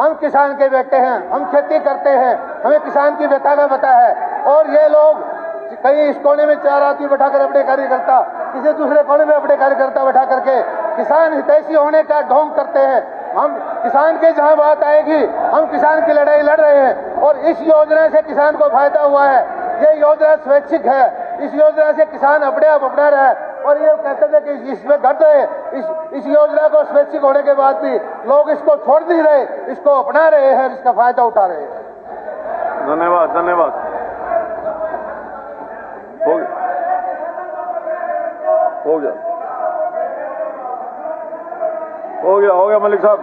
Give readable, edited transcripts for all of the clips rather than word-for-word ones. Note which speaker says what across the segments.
Speaker 1: हम किसान के बेटे हैं, हम खेती करते हैं, हमें किसान की व्यथा का पता है। और ये लोग कहीं इस कोने में 4 आदमी बैठाकर अपने कार्यकर्ता, किसी दूसरे कोने में अपने कार्यकर्ता बैठा करके किसान हितैषी होने का ढोंग करते हैं। हम किसान के जहां बात आएगी, हम किसान की लड़ाई लड़ रहे हैं और इस योजना से किसान को फायदा हुआ है। ये योजना स्वैच्छिक है, इस योजना से किसान अपने आप अपना रहा है। और ये कहते थे कि इसमें घट रहे, इस योजना को स्वैच्छिक होने के बाद भी लोग इसको छोड़ नहीं रहे, इसको अपना रहे हैं, इसका फायदा उठा रहे हैं।
Speaker 2: धन्यवाद, धन्यवाद। हो गया हो गया मलिक साहब।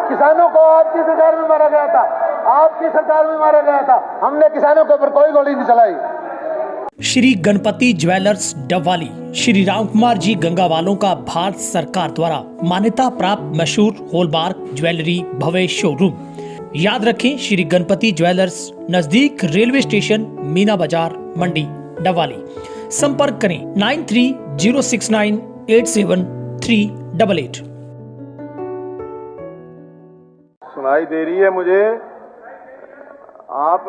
Speaker 1: किसानों को आपकी सरकार में मारा गया था, आपकी सरकार में मारा गया था, हमने किसानों के ऊपर कोई गोली नहीं चलाई।
Speaker 3: श्री गणपति ज्वेलर्स डबवाली श्री राम कुमार जी गंगावालों का भारत सरकार द्वारा मान्यता प्राप्त मशहूर हॉलमार्क ज्वेलरी भव्य शोरूम। याद रखें, श्री गणपति ज्वेलर्स, नजदीक रेलवे स्टेशन, मीना बाजार, मंडी, डबवाली। संपर्क करें 9306987388।
Speaker 2: सुनाई दे रही है मुझे, आप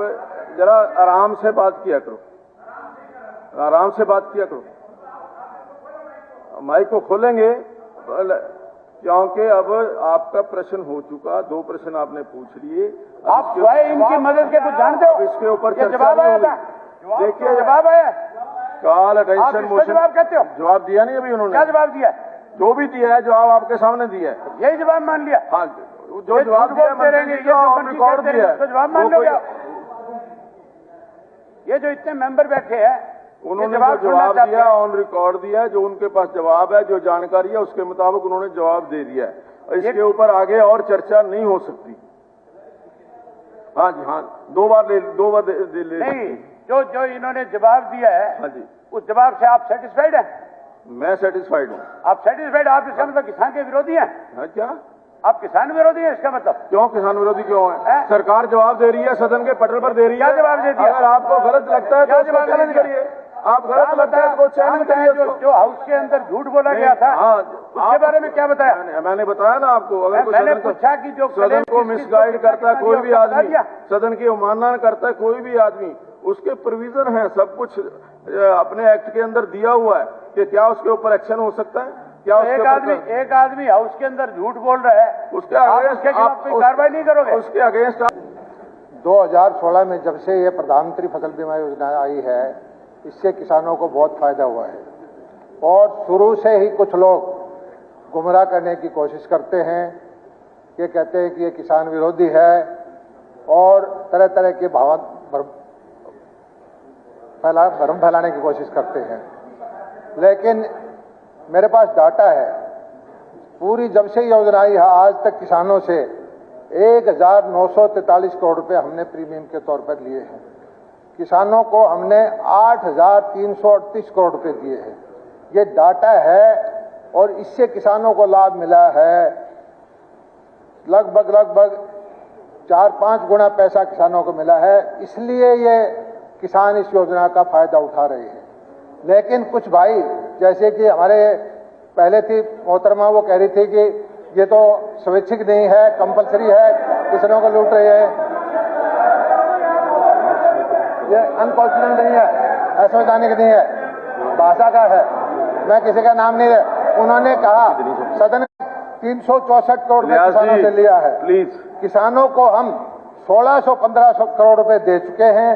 Speaker 2: जरा आराम से बात किया करो, आराम से बात किया करो। माइक को खोलेंगे क्योंकि अब आपका प्रश्न हो चुका, 2 प्रश्न आपने पूछ लिए।
Speaker 1: आप स्वयं इनकी मदद के कुछ जानते हो?
Speaker 2: इसके ऊपर
Speaker 1: जवाब आया था,
Speaker 2: देखिए
Speaker 1: जवाब आया,
Speaker 2: कॉल अटेंशन मोशन
Speaker 1: जवाब कहते हो?
Speaker 2: जवाब दिया नहीं अभी उन्होंने।
Speaker 1: क्या जवाब दिया?
Speaker 2: जो भी दिया है जवाब आपके सामने दिया है,
Speaker 1: यही जवाब मान लिया।
Speaker 2: हाँ, जो जवाब दिया रिकॉर्ड दिया है,
Speaker 1: जवाब मान लो। ये जो इतने मेंबर बैठे हैं,
Speaker 2: उन्होंने जवाब दिया, ऑन रिकॉर्ड दिया, जो उनके पास जवाब है, जो जानकारी है उसके मुताबिक उन्होंने जवाब दे दिया है। इसके ऊपर आगे और चर्चा नहीं हो सकती। हाँ जी, हाँ, 2 बार ले
Speaker 1: नहीं, जो इन्होंने जवाब दिया है,
Speaker 2: हाँ जी,
Speaker 1: उस जवाब से आप सेटिस्फाइड हैं?
Speaker 2: मैं सेटिस्फाइड हूँ।
Speaker 1: आप सेटिस्फाइड? आप इसका मतलब किसान के विरोधी हैं?
Speaker 2: हाँ, क्या
Speaker 1: आप किसान विरोधी हैं इसका मतलब?
Speaker 2: क्यों किसान विरोधी क्यों है? सरकार जवाब दे रही है, सदन के पटल पर दे रही है।
Speaker 1: क्या जवाब दे दिया?
Speaker 2: अगर आपको गलत लगता है तो उसको चैलेंज करिए। आप गलत लगता है तो चैलेंज करिए।
Speaker 1: जो हाउस के अंदर झूठ बोला गया था, उसके बारे में क्या बताया?
Speaker 2: मैंने बताया ना आपको। अगर कोई
Speaker 1: मैंने पूछा कि जो
Speaker 2: सदन को मिसगाइड करता है कोई भी आदमी, सदन की अवमानना करता है कोई भी आदमी, उसके प्रोविजन है, सब कुछ अपने एक्ट के अंदर दिया हुआ है कि क्या उसके ऊपर एक्शन हो सकता है। क्या
Speaker 1: एक आदमी हाउस के अंदर झूठ बोल रहा है, उसके अगेंस्ट आप कोई कार्रवाई नहीं करोगे?
Speaker 2: उसके अगेंस्ट
Speaker 1: 2016 में जब से ये प्रधानमंत्री फसल बीमा योजना आई है, इससे किसानों को बहुत फायदा हुआ है। और शुरू से ही कुछ लोग गुमराह करने की कोशिश करते हैं, ये कहते हैं कि ये किसान विरोधी है और तरह तरह के भ्रम फैलाने की कोशिश करते हैं। लेकिन मेरे पास डाटा है, पूरी जब से योजना आई है आज तक किसानों से 1943 करोड़ रुपए हमने प्रीमियम के तौर पर लिए हैं। किसानों को हमने 8338 करोड़ रुपए दिए हैं। ये डाटा है और इससे किसानों को लाभ मिला है लगभग 4-5 गुना पैसा किसानों को मिला है। इसलिए ये किसान इस योजना का फायदा उठा रहे हैं। लेकिन कुछ भाई, जैसे कि हमारे पहले थी मोहतरमा, वो कह रही थी कि ये तो स्वैच्छिक नहीं है, कंपलसरी है, किसानों को लूट रहे हैं, ये अनकॉन्स्टिट्यूशनल नहीं है, असंवैधानिक नहीं है, भाषा का है। मैं किसी का नाम नहीं ले। उन्होंने कहा सदन 364 करोड़ रुपए किसानों से लिया है। प्लीज, किसानों को हम 1600-1500 करोड़ रुपए दे चुके हैं।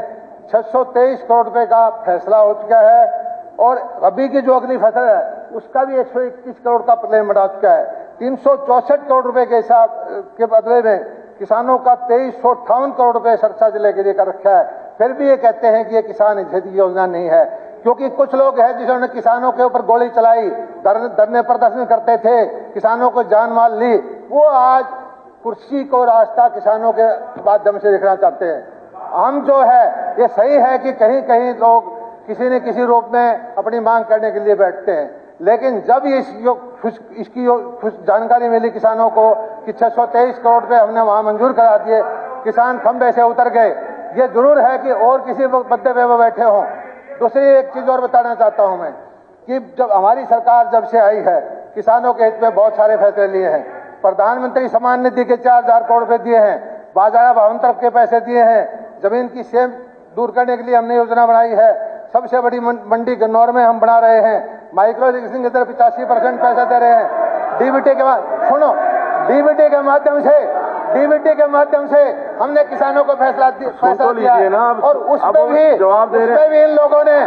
Speaker 1: 623 करोड़ रुपए का फैसला हो चुका है और रबी की जो अगली फसल है उसका भी 121 करोड़ का क्लेम बढ़ा चुका है। 364 करोड़ रुपए के हिसाब के बदले में किसानों का 2358 करोड़ रुपए सरसा जिले के लिए कर रखा है। फिर भी ये कहते हैं कि ये किसान हितैषी योजना नहीं है, क्योंकि कुछ लोग हैं जिन्होंने किसानों के ऊपर गोली चलाई, धरने प्रदर्शन करते थे, किसानों को जान माल ली, वो आज कुर्सी को रास्ता किसानों के माध्यम से देखना चाहते हैं। हम जो है, ये सही है कि कहीं कहीं लोग किसी न किसी रूप में अपनी मांग करने के लिए बैठते हैं, लेकिन जब इसकी जानकारी मिली किसानों को कि 623 करोड़ रुपए हमने वहां मंजूर करा दिए, किसान खंबे से उतर गए। ये जरूर है कि और किसी बद्दे पे वो बैठे हों। दूसरी एक चीज और बताना चाहता हूं मैं कि जब हमारी सरकार जब से आई है, किसानों के हित में बहुत सारे फैसले लिए हैं। प्रधानमंत्री सम्मान निधि के 4,000 करोड़ रुपए दिए हैं, बाजार भावांतर के पैसे दिए हैं, जमीन की सेम दूर करने के लिए हमने योजना बनाई है, सबसे बड़ी मंडी गन्नौर में हम बना रहे हैं, माइक्रो इरिगेशन के अंदर 85% पैसा दे रहे हैं, डीबीटी के माध्यम से हमने किसानों को पैसा दिया है। और उस पे भी इन लोगों ने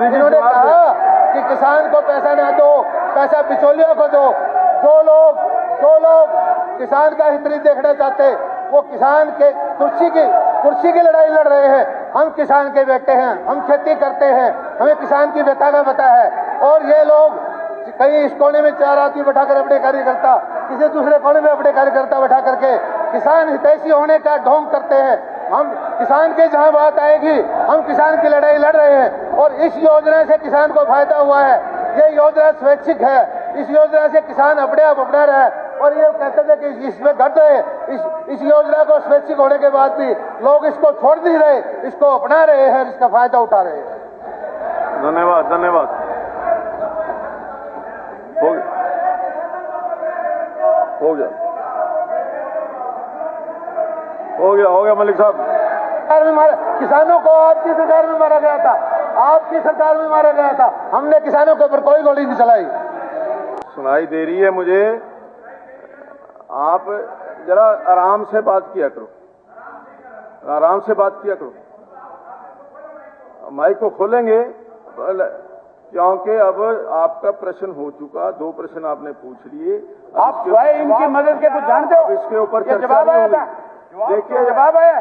Speaker 1: इन्होंने कहा कि किसान को पैसा ना दो, पैसा बिचौलियों को दो। जो लोग किसान का हित नहीं देखना चाहते, वो किसान के कुर्सी की लड़ाई लड़ रहे हैं। हम किसान के बेटे हैं, हम खेती करते हैं, हमें किसान की व्यथा का पता है। और ये लोग कहीं इस कोने में 4 आदमी बैठाकर अपने कार्यकर्ता, किसी दूसरे कोने में अपने कार्यकर्ता बैठा करके किसान हितैषी होने का ढोंग करते हैं। हम किसान के जहां बात आएगी, हम किसान की लड़ाई लड़ रहे हैं। और इस योजना से किसान को फायदा हुआ है। ये योजना स्वैच्छिक है, इस योजना से किसान अपने आप अपना रहा है। और ये कहते थे कि इसमें घट रहे, इस योजना को स्वैच्छिक होने के बाद भी लोग इसको छोड़ नहीं रहे, इसको अपना रहे हैं, इसका फायदा उठा रहे हैं।
Speaker 2: धन्यवाद। हो गया मलिक साहब।
Speaker 1: किसानों को आपकी सरकार में मारा गया था, आपकी सरकार में मारा गया था। हमने किसानों के ऊपर कोई गोली नहीं चलाई।
Speaker 2: सुनाई दे रही है मुझे, आप जरा आराम से बात किया करो, आराम से बात किया करो। माइक को खोलेंगे क्योंकि अब आपका प्रश्न हो चुका, 2 प्रश्न आपने पूछ लिए।
Speaker 4: आप स्वयं इनकी मदद के कुछ जानते हो?
Speaker 2: इसके ऊपर
Speaker 4: जवाब आया था,
Speaker 2: देखिए
Speaker 4: जवाब आया,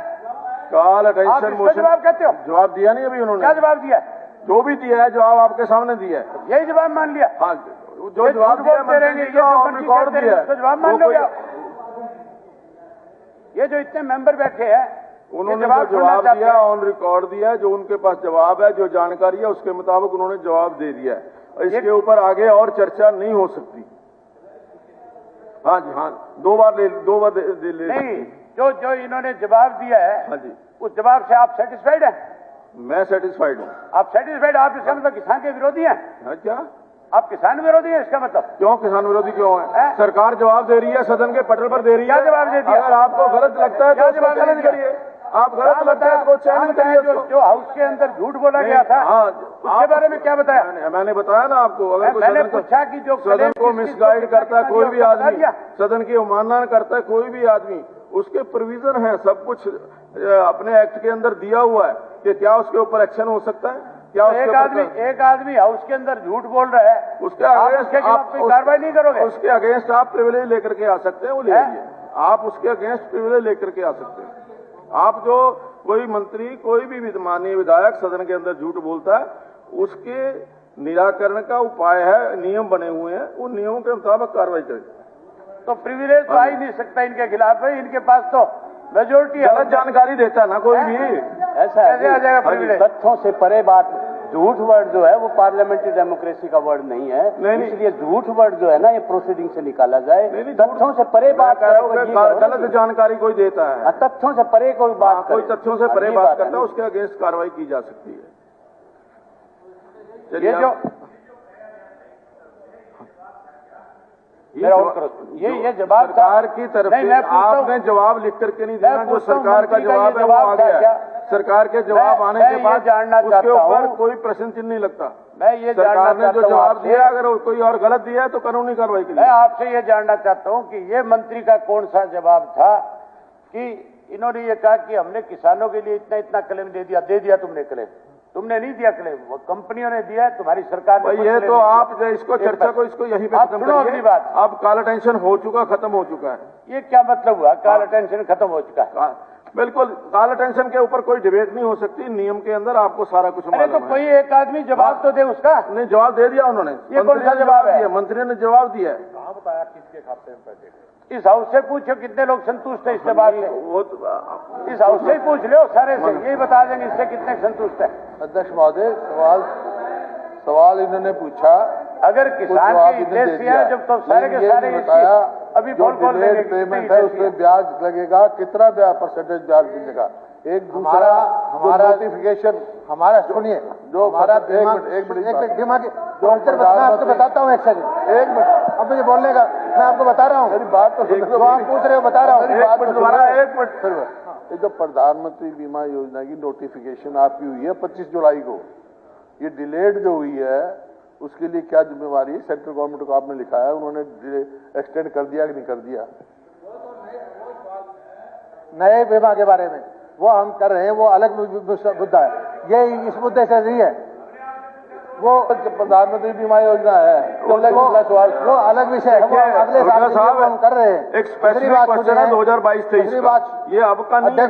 Speaker 2: कॉल अटेंशन मोशन
Speaker 4: जवाब कहते हो?
Speaker 2: जवाब दिया नहीं अभी उन्होंने।
Speaker 4: क्या जवाब दिया?
Speaker 2: जो भी दिया है जवाब आपके सामने दिया है,
Speaker 4: यही जवाब मान लिया।
Speaker 2: हाँ, जो जवाब दिया रिकॉर्ड दिया है,
Speaker 4: जवाब मान लोगे। ये जो इतने मेंबर बैठे हैं,
Speaker 2: उन्होंने जो जवाब दिया ऑन रिकॉर्ड दिया, जो उनके पास जवाब है, जो जानकारी है उसके मुताबिक उन्होंने जवाब दे दिया है। इसके ऊपर आगे और चर्चा नहीं हो सकती। हाँ जी, हाँ, 2 बार ले
Speaker 4: नहीं, जो इन्होंने जवाब दिया है,
Speaker 2: हाँ जी,
Speaker 4: उस जवाब से आप सेटिस्फाइड हैं?
Speaker 2: मैं सेटिस्फाइड हूँ।
Speaker 4: आप सेटिस्फाइड? आप इसका मतलब किसान के विरोधी हैं?
Speaker 2: हाँ, क्या
Speaker 4: आप किसान विरोधी हैं इसका मतलब?
Speaker 2: क्यों किसान विरोधी क्यों है? सरकार जवाब दे रही है, सदन के पटल पर दे रही है।
Speaker 4: क्या जवाब दे दिया?
Speaker 2: अगर आपको गलत लगता है तो जवाब चैलेंज करिए। आप गलत लगता है तो चैलेंज करिए।
Speaker 4: जो हाउस के अंदर झूठ बोला गया था,
Speaker 2: हाँ,
Speaker 4: उसके बारे में क्या बताया?
Speaker 2: मैंने बताया ना आपको। अगर
Speaker 4: मैंने पूछा कि जो
Speaker 2: सदन को मिसगाइड करता है कोई भी आदमी, सदन की अवमानना करता है कोई भी आदमी, उसके प्रोविजन है, सब कुछ अपने एक्ट के अंदर दिया हुआ है कि क्या उसके ऊपर एक्शन हो सकता है। क्या
Speaker 4: एक आदमी हाउस के अंदर झूठ बोल रहा है,
Speaker 2: उसके अगेंस्ट
Speaker 4: आप कोई कार्रवाई नहीं करोगे?
Speaker 2: उसके अगेंस्ट आप प्रिविलेज लेकर के आ सकते हैं, वो ले लीजिए। आप उसके अगेंस्ट प्रिविलेज लेकर के आ सकते हैं। आप जो कोई मंत्री, कोई भी माननीय विधायक सदन के अंदर झूठ बोलता है, उसके निराकरण का उपाय है, नियम बने हुए हैं, उन नियमों के मुताबिक कार्रवाई करें।
Speaker 4: तो प्रिविलेज तो आ ही नहीं सकता इनके खिलाफ है, इनके पास तो मेजोरिटी
Speaker 2: गलत जानकारी देता है ना कोई भी,
Speaker 4: ऐसा कैसे आ जाएगा प्रिविलेज?
Speaker 5: तथ्यों से परे बात, झूठ वर्ड जो है वो पार्लियामेंट्री डेमोक्रेसी का वर्ड नहीं है।
Speaker 2: नहीं,
Speaker 5: इसलिए झूठ वर्ड जो है ना ये प्रोसीडिंग से निकाला जाए। तथ्यों से परे बात
Speaker 2: गलत जानकारी कोई देता है,
Speaker 5: तथ्यों से परे कोई बात,
Speaker 2: कोई तथ्यों से परे बात करता है, उसके अगेंस्ट कार्रवाई की जा सकती है।
Speaker 4: ये जो ये जवाब
Speaker 2: सरकार की तरफ से आपने जवाब लिख करके नहीं देना, जो सरकार का जवाब है वो आ गया। सरकार के जवाब आने के बाद उसके ऊपर कोई प्रश्न चिन्ह नहीं लगता।
Speaker 4: मैं ये
Speaker 2: सरकार ने जो जवाब दिया, अगर कोई और गलत दिया है तो कानूनी कार्रवाई की।
Speaker 4: मैं आपसे ये जानना चाहता हूँ कि ये मंत्री का कौन सा जवाब था कि इन्होंने ये कहा कि हमने किसानों के लिए इतना इतना क्लेम दे दिया तुमने क्लेम? तुमने नहीं दिया क्लेम, वो कंपनियों ने दिया है, तुम्हारी सरकार ने।
Speaker 2: ये तो आप इसको चर्चा को इसको यहीं पे खत्म करिए।
Speaker 4: बात
Speaker 2: अब काला टेंशन हो चुका, खत्म हो चुका है।
Speaker 4: ये क्या मतलब हुआ काला टेंशन खत्म हो चुका है?
Speaker 2: बिल्कुल, काला टेंशन के ऊपर कोई डिबेट नहीं हो सकती। नियम के अंदर आपको सारा कुछ मालूम है।
Speaker 4: तो कोई एक आदमी जवाब तो दे उसका।
Speaker 2: नहीं, जवाब दे दिया उन्होंने।
Speaker 4: ये कौन सा जवाब है?
Speaker 2: मंत्री ने जवाब दिया है।
Speaker 4: कहाँ बताया किसके खाते में पैसे? इस हाउस से पूछो कितने लोग संतुष्ट है इसके बाद से।
Speaker 2: वो
Speaker 4: इस हाउस से ही पूछ लो सारे से, यही बता देंगे इससे कितने संतुष्ट है।
Speaker 1: अध्यक्ष महोदय, सवाल इन्होंने पूछा,
Speaker 4: अगर किसान के हित से है जब तो सारे के सारे
Speaker 1: बताया
Speaker 4: अभी
Speaker 1: जो
Speaker 4: कॉल
Speaker 1: डिलेड पेमेंट है उसमें ब्याज लगेगा, कितना ब्याज परसेंटेज ब्याज मिलेगा। एक दूसरा हमारा नोटिफिकेशन हमारा सुनिए, जो हमारा एक मिनट दिमाग जो आपको बताता हूँ, एक सेकंड, एक मिनट, अब मुझे बोलने का, मैं आपको बता रहा हूँ, मेरी बात तो जो आप पूछ रहे हो बता रहा हूँ, एक मिनट फिर ये जो प्रधानमंत्री बीमा योजना की नोटिफिकेशन आपकी हुई है 25 जुलाई को, ये डिलेड जो हुई है उसके लिए क्या जिम्मेवारी है? सेंट्रल गवर्नमेंट को आपने लिखा है, उन्होंने एक्सटेंड कर दिया कि नहीं कर दिया? नए बीमा के बारे में वो हम कर रहे हैं, वो अलग मुद्दा है, ये इस मुद्दे से नहीं है। वो प्रधानमंत्री बीमा योजना है, वो अलग विषय है, वो अगले साल हम कर रहे हैं।
Speaker 2: एक स्पेसिफिक क्वेश्चन है 2022-23 का, ये अब का नहीं है।